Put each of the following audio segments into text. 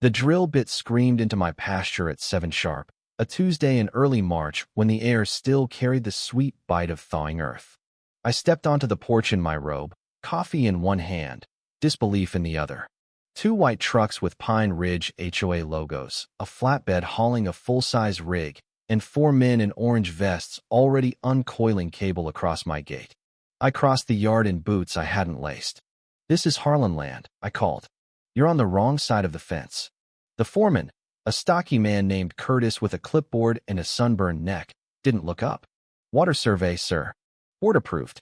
The drill bit screamed into my pasture at 7 sharp, a Tuesday in early March when the air still carried the sweet bite of thawing earth. I stepped onto the porch in my robe, coffee in one hand, disbelief in the other. 2 white trucks with Pine Ridge HOA logos, a flatbed hauling a full-size rig, and 4 men in orange vests already uncoiling cable across my gate. I crossed the yard in boots I hadn't laced. "This is Harlan land," I called. "You're on the wrong side of the fence." The foreman, a stocky man named Curtis with a clipboard and a sunburned neck, didn't look up. "Water survey, sir. Board approved.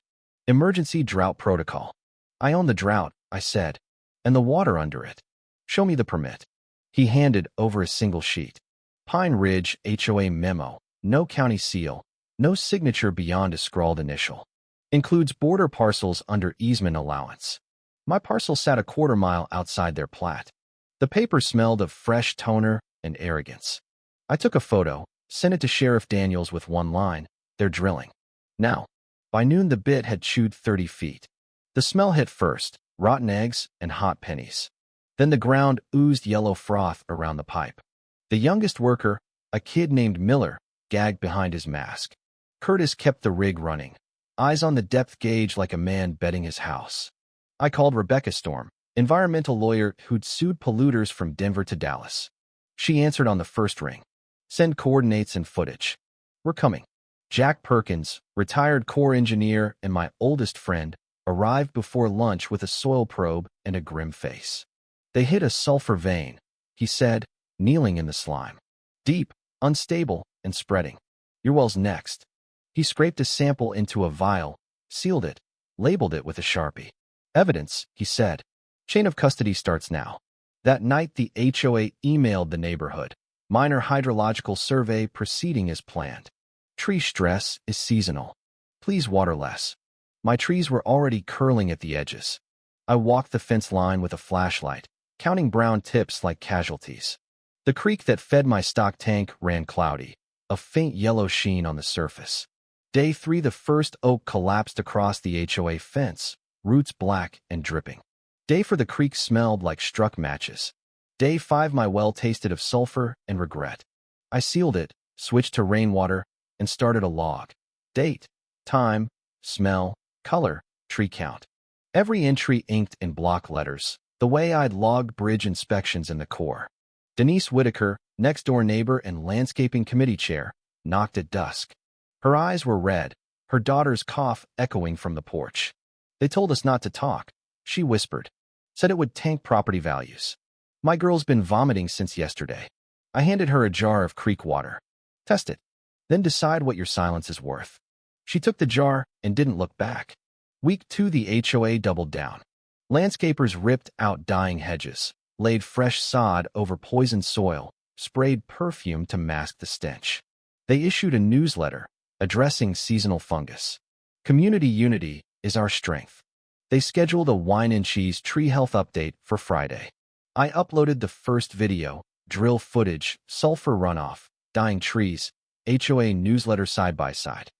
Emergency drought protocol." "I own the drought," I said, "and the water under it. Show me the permit." He handed over a single sheet. Pine Ridge HOA memo, no county seal, no signature beyond a scrawled initial. Includes border parcels under easement allowance. My parcel sat a quarter-mile outside their plat. The paper smelled of fresh toner and arrogance. I took a photo, sent it to Sheriff Daniels with one line, "They're drilling." Now, by noon the bit had chewed 30 feet. The smell hit first, rotten eggs and hot pennies. Then the ground oozed yellow froth around the pipe. The youngest worker, a kid named Miller, gagged behind his mask. Curtis kept the rig running, eyes on the depth gauge like a man betting his house. I called Rebecca Storm, environmental lawyer who'd sued polluters from Denver to Dallas. She answered on the first ring. "Send coordinates and footage. We're coming." Jack Perkins, retired Corps engineer and my oldest friend, arrived before lunch with a soil probe and a grim face. "They hit a sulfur vein," he said, kneeling in the slime. "Deep, unstable, and spreading. Your well's next." He scraped a sample into a vial, sealed it, labeled it with a Sharpie. "Evidence," he said. "Chain of custody starts now." That night the HOA emailed the neighborhood. "Minor hydrological survey proceeding as planned. Tree stress is seasonal. Please water less." My trees were already curling at the edges. I walked the fence line with a flashlight, counting brown tips like casualties. The creek that fed my stock tank ran cloudy, a faint yellow sheen on the surface. Day 3 the first oak collapsed across the HOA fence, roots black and dripping. Day 4 the creek smelled like struck matches. Day 5 my well tasted of sulfur and regret. I sealed it, switched to rainwater, and started a log. Date, time, smell, color, tree count. Every entry inked in block letters, the way I'd logged bridge inspections in the Corps. Denise Whitaker, next-door neighbor and landscaping committee chair, knocked at dusk. Her eyes were red, her daughter's cough echoing from the porch. "They told us not to talk," she whispered. "Said it would tank property values." "My girl's been vomiting since yesterday." I handed her a jar of creek water. "Test it. Then decide what your silence is worth." She took the jar and didn't look back. Week 2 the HOA doubled down. Landscapers ripped out dying hedges, laid fresh sod over poisoned soil, sprayed perfume to mask the stench. They issued a newsletter addressing seasonal fungus. "Community unity is our strength." They scheduled a wine and cheese tree health update for Friday. I uploaded the first video, drill footage, sulfur runoff, dying trees, HOA newsletter side by side.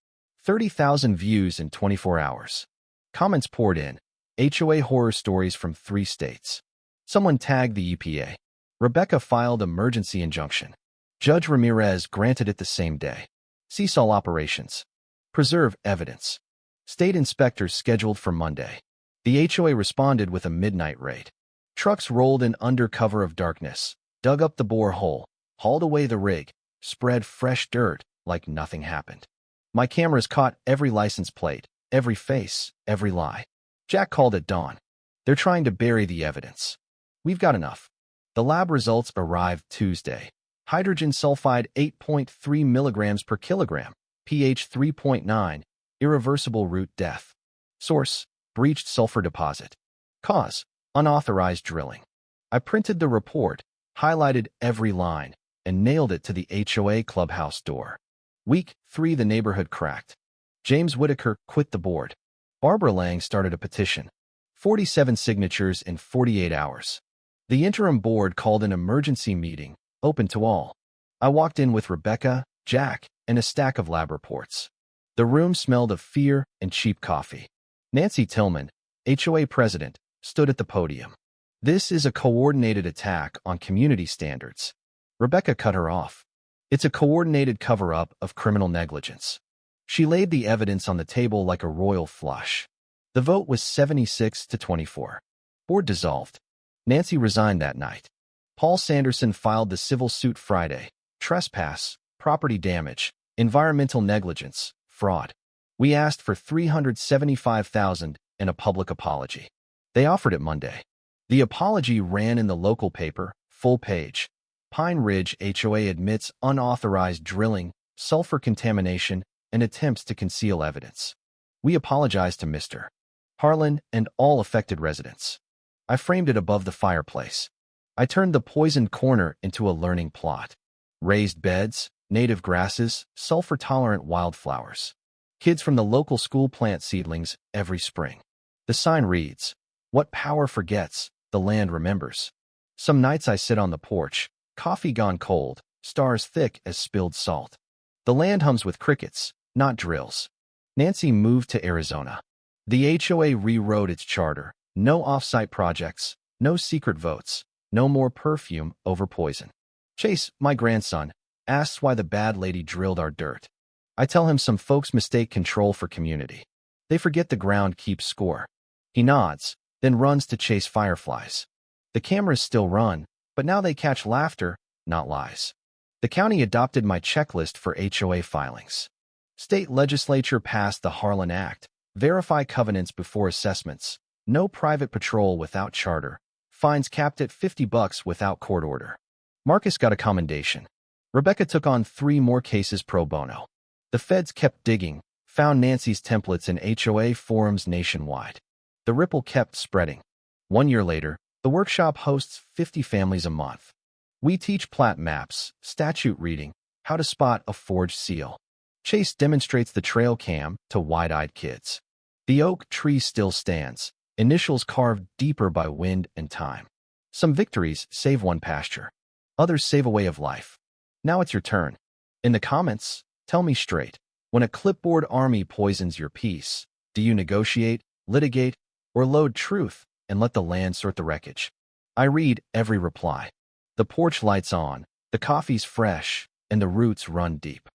30,000 views in 24 hours. Comments poured in. HOA horror stories from 3 states. Someone tagged the EPA. Rebecca filed emergency injunction. Judge Ramirez granted it the same day. Seesaw operations. Preserve evidence. State inspectors scheduled for Monday. The HOA responded with a midnight raid. Trucks rolled in under cover of darkness, dug up the bore hole, hauled away the rig, spread fresh dirt like nothing happened. My cameras caught every license plate, every face, every lie. Jack called at dawn. "They're trying to bury the evidence." "We've got enough." The lab results arrived Tuesday. Hydrogen sulfide 8.3 milligrams per kilogram, pH 3.9, irreversible root death. Source, breached sulfur deposit. Cause, unauthorized drilling. I printed the report, highlighted every line, and nailed it to the HOA clubhouse door. Week 3 the neighborhood cracked. James Whitaker quit the board. Barbara Lang started a petition. 47 signatures in 48 hours. The interim board called an emergency meeting, open to all. I walked in with Rebecca, Jack, and a stack of lab reports. The room smelled of fear and cheap coffee. Nancy Tillman, HOA president, stood at the podium. This is a coordinated attack on community standards. Rebecca cut her off. It's a coordinated cover-up of criminal negligence. She laid the evidence on the table like a royal flush. The vote was 76 to 24. Board dissolved. Nancy resigned that night. Paul Sanderson filed the civil suit Friday. Trespass, property damage, environmental negligence, fraud. We asked for $375,000 and a public apology. They offered it Monday. The apology ran in the local paper, full page. Pine Ridge HOA admits unauthorized drilling, sulfur contamination, and attempts to conceal evidence. We apologize to Mr. Harlan and all affected residents. I framed it above the fireplace. I turned the poisoned corner into a learning plot. Raised beds, native grasses, sulfur-tolerant wildflowers. Kids from the local school plant seedlings every spring. The sign reads, "What power forgets, the land remembers." Some nights I sit on the porch, coffee gone cold, stars thick as spilled salt. The land hums with crickets, not drills. Nancy moved to Arizona. The HOA rewrote its charter. No off-site projects, no secret votes, no more perfume over poison. Chase, my grandson, asks why the bad lady drilled our dirt. I tell him some folks mistake control for community. They forget the ground keeps score. He nods, then runs to chase fireflies. The cameras still run, but now they catch laughter, not lies. The county adopted my checklist for HOA filings. State legislature passed the Harlan Act. Verify covenants before assessments. No private patrol without charter. Fines capped at $50 without court order. Marcus got a commendation. Rebecca took on 3 more cases pro bono. The feds kept digging, found Nancy's templates in HOA forums nationwide. The ripple kept spreading. 1 year later, the workshop hosts 50 families a month. We teach plat maps, statute reading, how to spot a forged seal. Chase demonstrates the trail cam to wide-eyed kids. The oak tree still stands, initials carved deeper by wind and time. Some victories save one pasture. Others save a way of life. Now it's your turn. In the comments, tell me straight. When a clipboard army poisons your peace, do you negotiate, litigate, or load truth and let the land sort the wreckage? I read every reply. The porch light's on, the coffee's fresh, and the roots run deep.